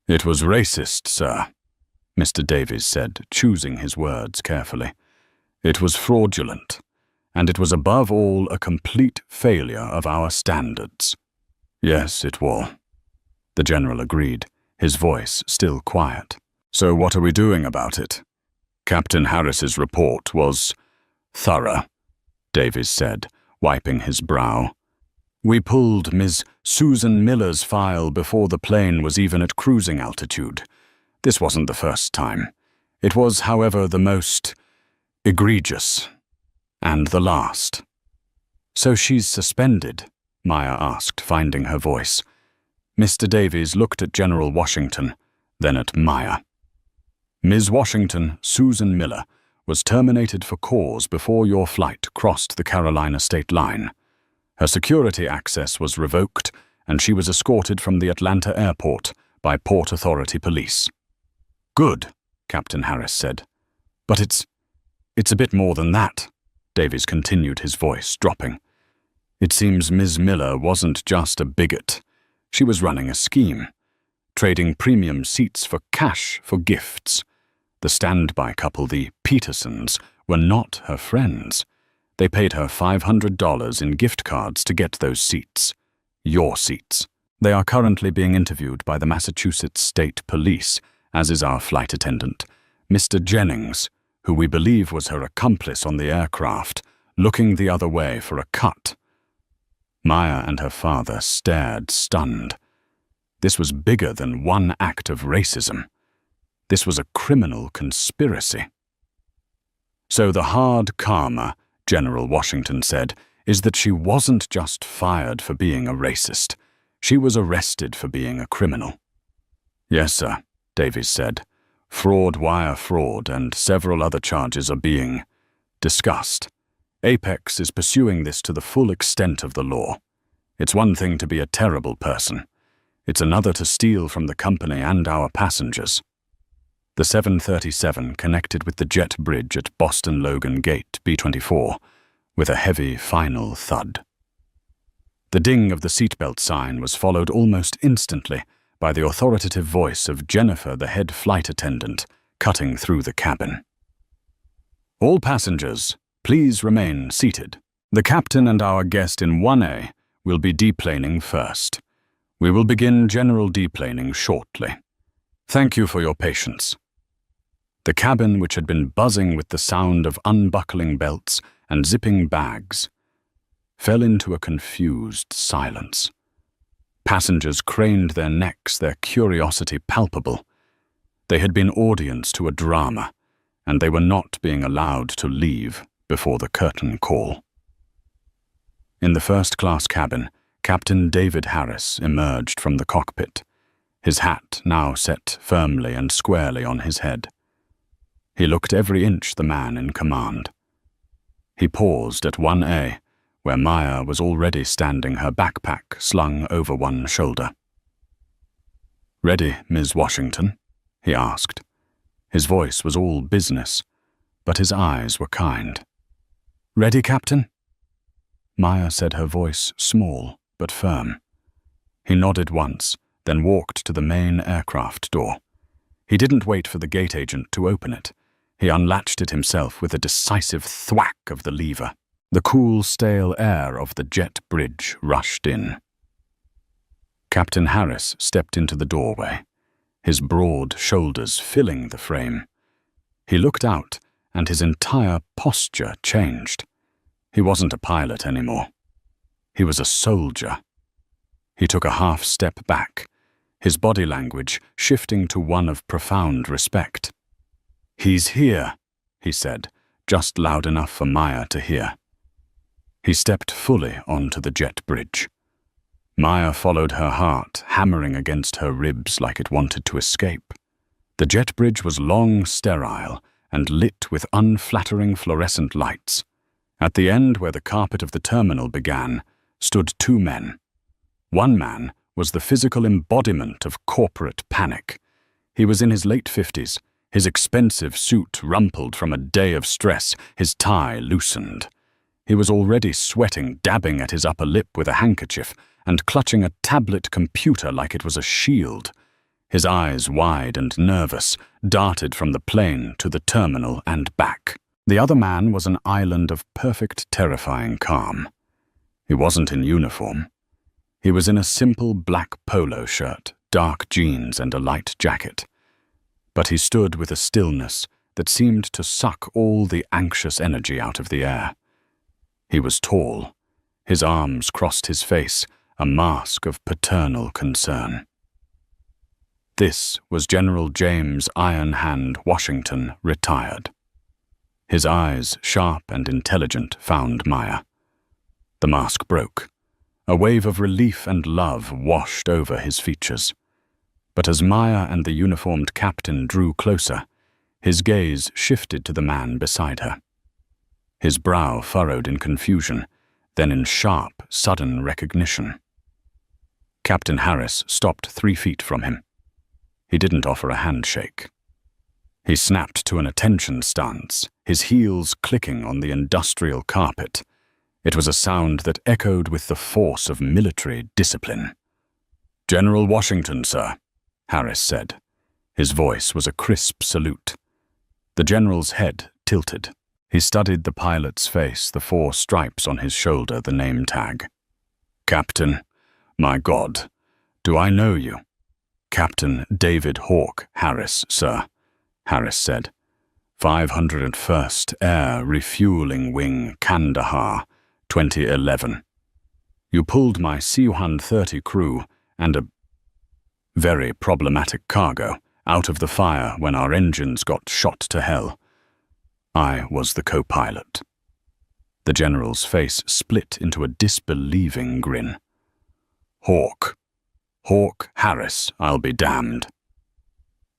"It was racist, sir," Mr. Davies said, choosing his words carefully. "It was fraudulent, and it was above all a complete failure of our standards." "Yes, it was," the general agreed, his voice still quiet. "So what are we doing about it?" "Captain Harris's report was thorough," Davies said, wiping his brow. "We pulled Ms. Susan Miller's file before the plane was even at cruising altitude. This wasn't the first time. It was, however, the most egregious, and the last." "So she's suspended?" Maya asked, finding her voice. Mr. Davies looked at General Washington, then at Maya. "Ms. Washington, Susan Miller, was terminated for cause before your flight crossed the Carolina state line. Her security access was revoked, and she was escorted from the Atlanta airport by Port Authority police." "Good," Captain Harris said. "But it's a bit more than that," Davies continued, his voice dropping. "It seems Ms. Miller wasn't just a bigot. She was running a scheme, trading premium seats for cash for gifts. The standby couple, the Petersons, were not her friends. They paid her $500 in gift cards to get those seats. Your seats. They are currently being interviewed by the Massachusetts State Police, as is our flight attendant, Mr. Jennings, who we believe was her accomplice on the aircraft, looking the other way for a cut." Maya and her father stared, stunned. This was bigger than one act of racism. This was a criminal conspiracy. "So the hard karma," General Washington said, "is that she wasn't just fired for being a racist. She was arrested for being a criminal." "Yes, sir," Davies said. "Fraud, wire fraud, and several other charges are being discussed. Apex is pursuing this to the full extent of the law. It's one thing to be a terrible person. It's another to steal from the company and our passengers." The 737 connected with the jet bridge at Boston Logan Gate, B-24, with a heavy final thud. The ding of the seatbelt sign was followed almost instantly by the authoritative voice of Jennifer, the head flight attendant, cutting through the cabin. "All passengers," Please remain seated. The captain and our guest in 1A will be deplaning first. We will begin general deplaning shortly. Thank you for your patience." The cabin, which had been buzzing with the sound of unbuckling belts and zipping bags, fell into a confused silence. Passengers craned their necks, their curiosity palpable. They had been audience to a drama, and they were not being allowed to leave before the curtain call. In the first-class cabin, Captain David Harris emerged from the cockpit, his hat now set firmly and squarely on his head. He looked every inch the man in command. He paused at 1A, where Maya was already standing, her backpack slung over one shoulder. "Ready, Ms. Washington?" he asked. His voice was all business, but his eyes were kind. "Ready, Captain?" Maya said, her voice small but firm. He nodded once, then walked to the main aircraft door. He didn't wait for the gate agent to open it. He unlatched it himself with a decisive thwack of the lever. The cool, stale air of the jet bridge rushed in. Captain Harris stepped into the doorway, his broad shoulders filling the frame. He looked out, and his entire posture changed. He wasn't a pilot anymore. He was a soldier. He took a half step back, his body language shifting to one of profound respect. "He's here," he said, just loud enough for Maya to hear. He stepped fully onto the jet bridge. Maya followed her heart, hammering against her ribs like it wanted to escape. The jet bridge was long, sterile, and lit with unflattering fluorescent lights. At the end, where the carpet of the terminal began, stood two men. One man was the physical embodiment of corporate panic. He was in his late 50s, his expensive suit rumpled from a day of stress, his tie loosened. He was already sweating, dabbing at his upper lip with a handkerchief, and clutching a tablet computer like it was a shield. His eyes, wide and nervous, darted from the plane to the terminal and back. The other man was an island of perfect, terrifying calm. He wasn't in uniform. He was in a simple black polo shirt, dark jeans, and a light jacket. But he stood with a stillness that seemed to suck all the anxious energy out of the air. He was tall. His arms crossed his face, a mask of paternal concern. This was General James Iron Hand Washington, retired. His eyes, sharp and intelligent, found Maya. The mask broke. A wave of relief and love washed over his features. But as Maya and the uniformed captain drew closer, his gaze shifted to the man beside her. His brow furrowed in confusion, then in sharp, sudden recognition. Captain Harris stopped 3 feet from him. He didn't offer a handshake. He snapped to an attention stance, his heels clicking on the industrial carpet. It was a sound that echoed with the force of military discipline. "General Washington, sir," Harris said. His voice was a crisp salute. The general's head tilted. He studied the pilot's face, the 4 stripes on his shoulder, the name tag. "Captain, my God, do I know you?" "Captain David Hawke Harris, sir," Harris said. 501st Air Refueling Wing, Kandahar, 2011. You pulled my C-130 crew and a very problematic cargo out of the fire when our engines got shot to hell. I was the co-pilot. The general's face split into a disbelieving grin. Hawke Harris, I'll be damned."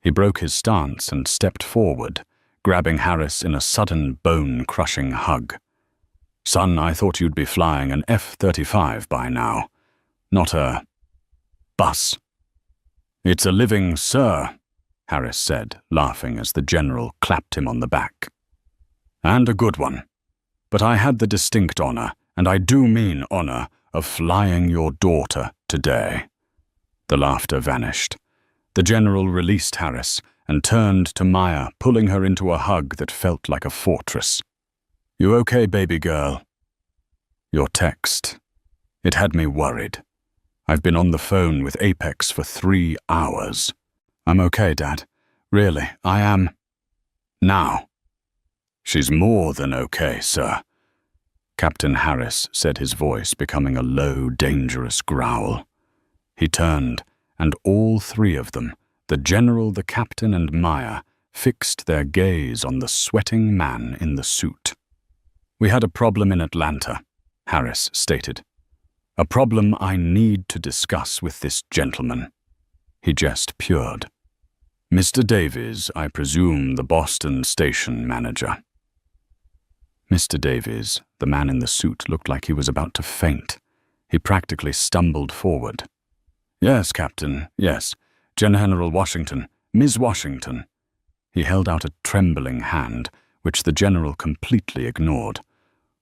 He broke his stance and stepped forward, grabbing Harris in a sudden bone-crushing hug. "Son, I thought you'd be flying an F-35 by now, not a bus." "It's a living sir," Harris said, laughing as the general clapped him on the back. "And a good one. But I had the distinct honor, and I do mean honor, of flying your daughter today." The laughter vanished. The general released Harris and turned to Maya, pulling her into a hug that felt like a fortress. You okay, baby girl? Your text. It had me worried. I've been on the phone with Apex for 3 hours. I'm okay, Dad. Really, I am. Now. She's more than okay, sir. Captain Harris said, his voice becoming a low, dangerous growl. He turned, and all three of them, the general, the captain, and Maya, fixed their gaze on the sweating man in the suit. We had a problem in Atlanta, Harris stated. A problem I need to discuss with this gentleman. He just purred. Mr. Davies, I presume the Boston station manager. Mr. Davies, the man in the suit, looked like he was about to faint. He practically stumbled forward. Yes, Captain, yes. General Washington, Ms. Washington. He held out a trembling hand, which the general completely ignored.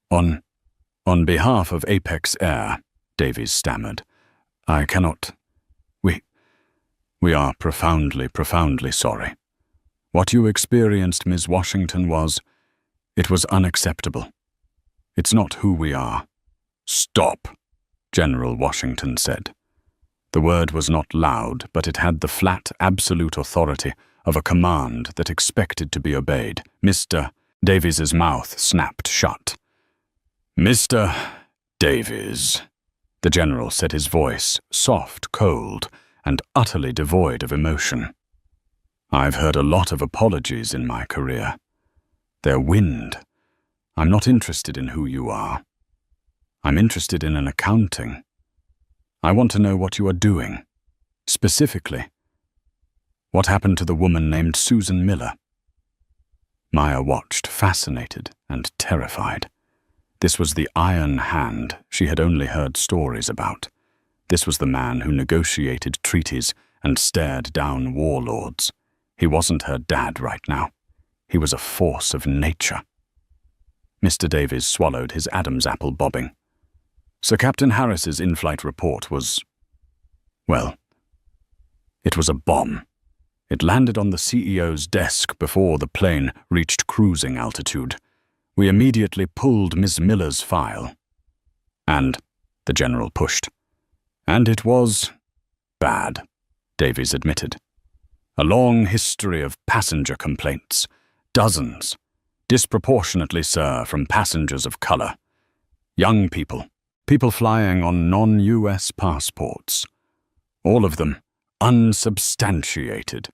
On behalf of Apex Air, Davies stammered, I cannot... We are profoundly, profoundly sorry. What you experienced, Ms. Washington, it was unacceptable. It's not who we are. Stop, General Washington said. The word was not loud, but it had the flat, absolute authority of a command that expected to be obeyed. Mr. Davies's mouth snapped shut. Mr. Davies, the general said, his voice soft, cold, and utterly devoid of emotion. I've heard a lot of apologies in my career. They're wind. I'm not interested in who you are. I'm interested in an accounting. I want to know what you are doing. Specifically, what happened to the woman named Susan Miller? Maya watched, fascinated and terrified. This was the Iron Hand she had only heard stories about. This was the man who negotiated treaties and stared down warlords. He wasn't her dad right now. He was a force of nature. Mr. Davies swallowed, his Adam's apple bobbing. Sir Captain Harris's in-flight report was... well, it was a bomb. It landed on the CEO's desk before the plane reached cruising altitude. We immediately pulled Miss Miller's file. And the general pushed. And it was bad, Davies admitted. A long history of passenger complaints. Dozens. Disproportionately, sir, from passengers of color. Young people. People flying on non-US passports. All of them unsubstantiated.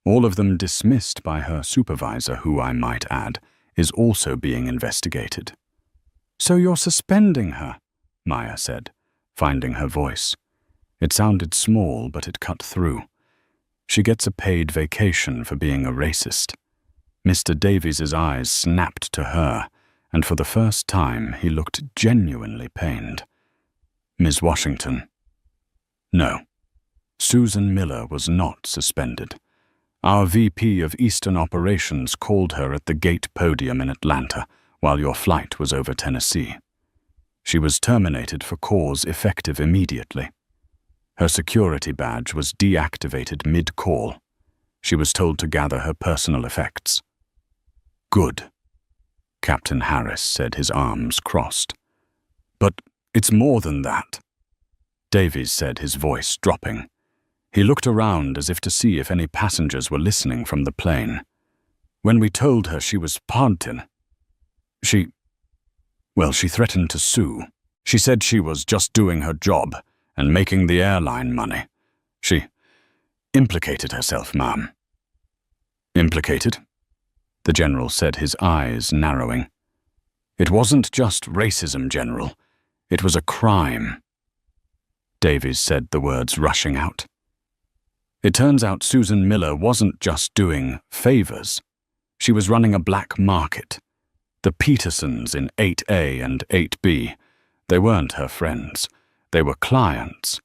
All of them dismissed by her supervisor, who, I might add, is also being investigated. So you're suspending her, Maya said, finding her voice. It sounded small, but it cut through. She gets a paid vacation for being a racist. Mr. Davies's eyes snapped to her, and for the first time he looked genuinely pained. Ms. Washington. No. Susan Miller was not suspended. Our VP of Eastern Operations called her at the gate podium in Atlanta while your flight was over Tennessee. She was terminated for cause effective immediately. Her security badge was deactivated mid-call. She was told to gather her personal effects. Good, Captain Harris said, his arms crossed. But it's more than that, Davies said, his voice dropping. He looked around as if to see if any passengers were listening from the plane. When we told her she was partin, she threatened to sue. She said she was just doing her job and making the airline money. She implicated herself, ma'am. Implicated? The general said, his eyes narrowing. It wasn't just racism, General. It was a crime. Davies said, the words rushing out. It turns out Susan Miller wasn't just doing favors. She was running a black market. The Petersons in 8A and 8B, they weren't her friends. They were clients.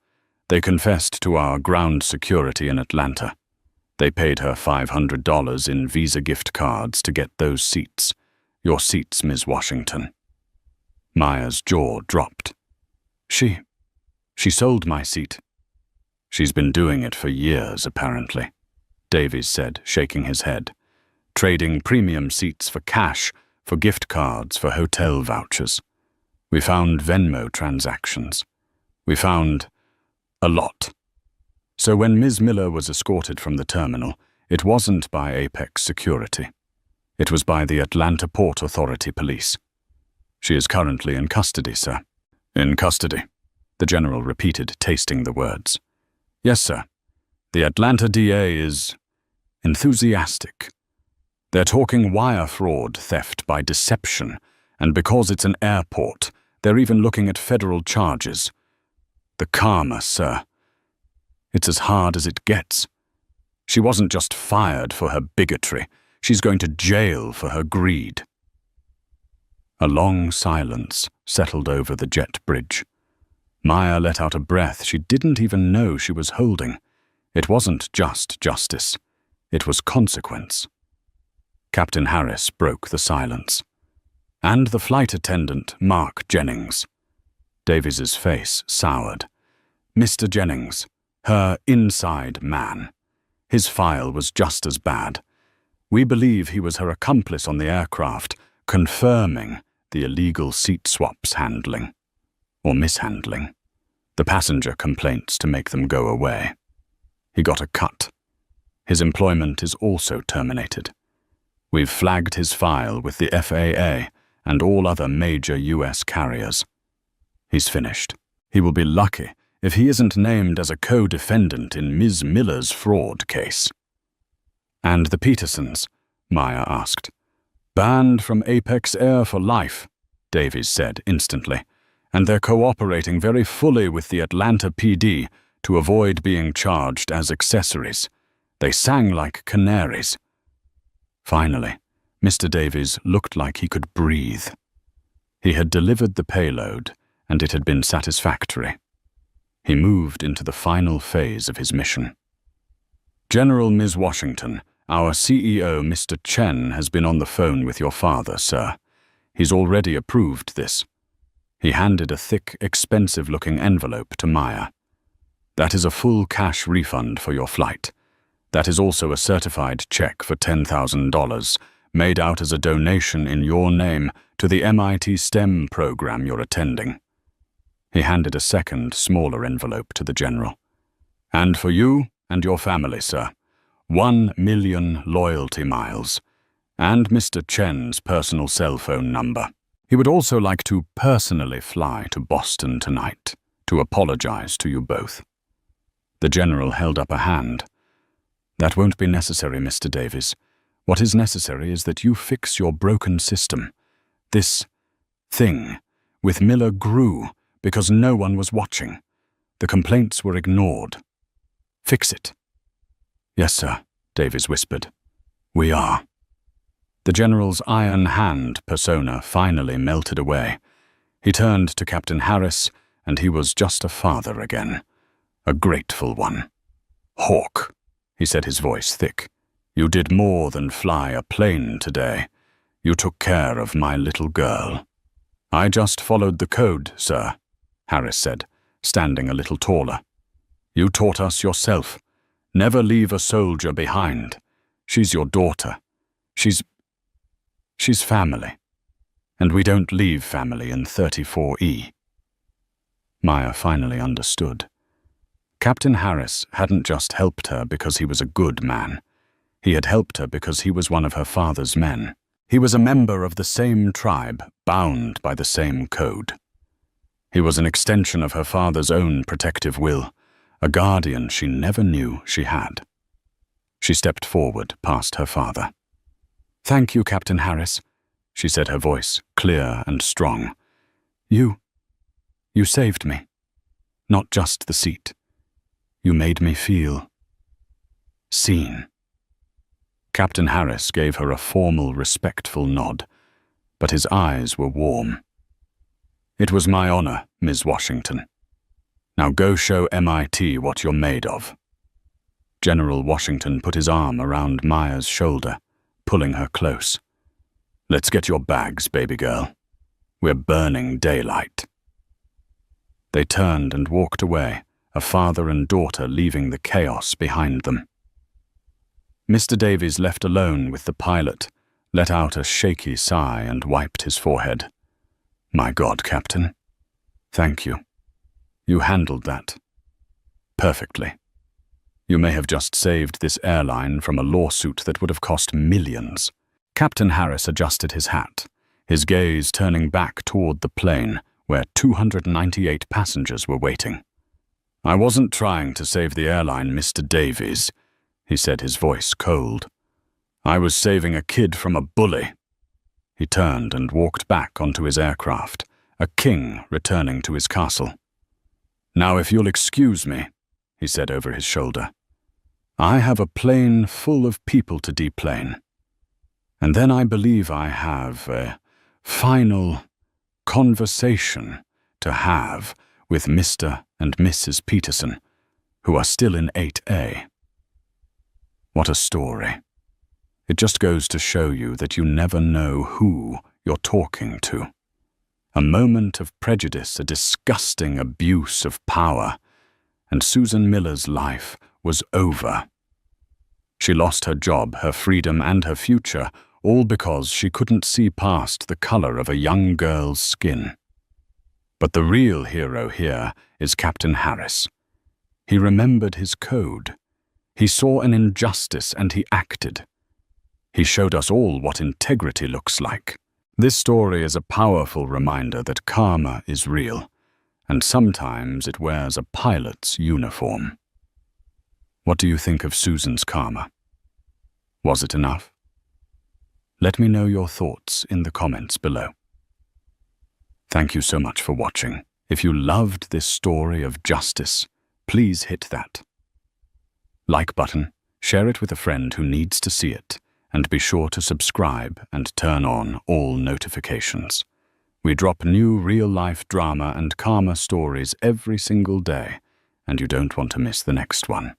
They confessed to our ground security in Atlanta. They paid her $500 in Visa gift cards to get those seats. Your seats, Ms. Washington. Maya's jaw dropped. She sold my seat. She's been doing it for years, apparently, Davies said, shaking his head. Trading premium seats for cash for gift cards, for hotel vouchers. We found Venmo transactions. We found a lot. So when Ms. Miller was escorted from the terminal, it wasn't by Apex Security. It was by the Atlanta Port Authority Police. She is currently in custody, sir. In custody, the general repeated, tasting the words. Yes, sir. The Atlanta DA is enthusiastic. They're talking wire fraud, theft by deception, and because it's an airport, they're even looking at federal charges. The karma, sir. It's as hard as it gets. She wasn't just fired for her bigotry. She's going to jail for her greed. A long silence settled over the jet bridge. Maya let out a breath she didn't even know she was holding. It wasn't just justice. It was consequence. Captain Harris broke the silence. And the flight attendant, Mark Jennings. Davies's face soured. Mr. Jennings, her inside man. His file was just as bad. We believe he was her accomplice on the aircraft, confirming the illegal seat swaps handling. Or mishandling. The passenger complaints to make them go away. He got a cut. His employment is also terminated. We've flagged his file with the FAA and all other major U.S. carriers. He's finished. He will be lucky if he isn't named as a co-defendant in Ms. Miller's fraud case. And the Petersons? Maya asked. Banned from Apex Air for life, Davies said instantly, and they're cooperating very fully with the Atlanta PD to avoid being charged as accessories. They sang like canaries. Finally, Mr. Davies looked like he could breathe. He had delivered the payload, and it had been satisfactory. He moved into the final phase of his mission. General Ms. Washington, our CEO, Mr. Chen, has been on the phone with your father, sir. He's already approved this. He handed a thick, expensive-looking envelope to Maya. That is a full cash refund for your flight. That is also a certified check for $10,000, made out as a donation in your name to the MIT STEM program you're attending. He handed a second, smaller envelope to the general. And for you and your family, sir, 1 million loyalty miles, and Mr. Chen's personal cell phone number. He would also like to personally fly to Boston tonight to apologize to you both. The general held up a hand. That won't be necessary, Mr. Davies. What is necessary is that you fix your broken system. This thing with Miller grew because no one was watching. The complaints were ignored. Fix it. Yes, sir, Davies whispered. We are. The general's iron hand persona finally melted away. He turned to Captain Harris, and he was just a father again. A grateful one. Hawk, he said, his voice thick. You did more than fly a plane today. You took care of my little girl. I just followed the code, sir, Harris said, standing a little taller. You taught us yourself. Never leave a soldier behind. She's your daughter. She's family. And we don't leave family in 34E. Maya finally understood. Captain Harris hadn't just helped her because he was a good man. He had helped her because he was one of her father's men. He was a member of the same tribe, bound by the same code. He was an extension of her father's own protective will, a guardian she never knew she had. She stepped forward past her father. Thank you, Captain Harris, she said, her voice clear and strong. You saved me. Not just the seat. You made me feel seen. Captain Harris gave her a formal, respectful nod, but his eyes were warm. It was my honor, Ms. Washington. Now go show MIT what you're made of. General Washington put his arm around Maya's shoulder, pulling her close. Let's get your bags, baby girl. We're burning daylight. They turned and walked away, a father and daughter leaving the chaos behind them. Mr. Davies left alone with the pilot, let out a shaky sigh and wiped his forehead. My God, Captain. Thank you. You handled that perfectly. You may have just saved this airline from a lawsuit that would have cost millions. Captain Harris adjusted his hat, his gaze turning back toward the plane where 298 passengers were waiting. I wasn't trying to save the airline, Mr. Davies, he said, his voice cold. I was saving a kid from a bully. He turned and walked back onto his aircraft, a king returning to his castle. Now, if you'll excuse me, he said over his shoulder, I have a plane full of people to deplane. And then I believe I have a final conversation to have with Mr. and Mrs. Peterson, who are still in 8A. What a story. It just goes to show you that you never know who you're talking to. A moment of prejudice, a disgusting abuse of power, and Susan Miller's life was over. She lost her job, her freedom, and her future, all because she couldn't see past the color of a young girl's skin. But the real hero here is Captain Harris. He remembered his code. He saw an injustice and he acted. He showed us all what integrity looks like. This story is a powerful reminder that karma is real, and sometimes it wears a pilot's uniform. What do you think of Susan's karma? Was it enough? Let me know your thoughts in the comments below. Thank you so much for watching. If you loved this story of justice, please hit that like button, share it with a friend who needs to see it, and be sure to subscribe and turn on all notifications. We drop new real-life drama and karma stories every single day, and you don't want to miss the next one.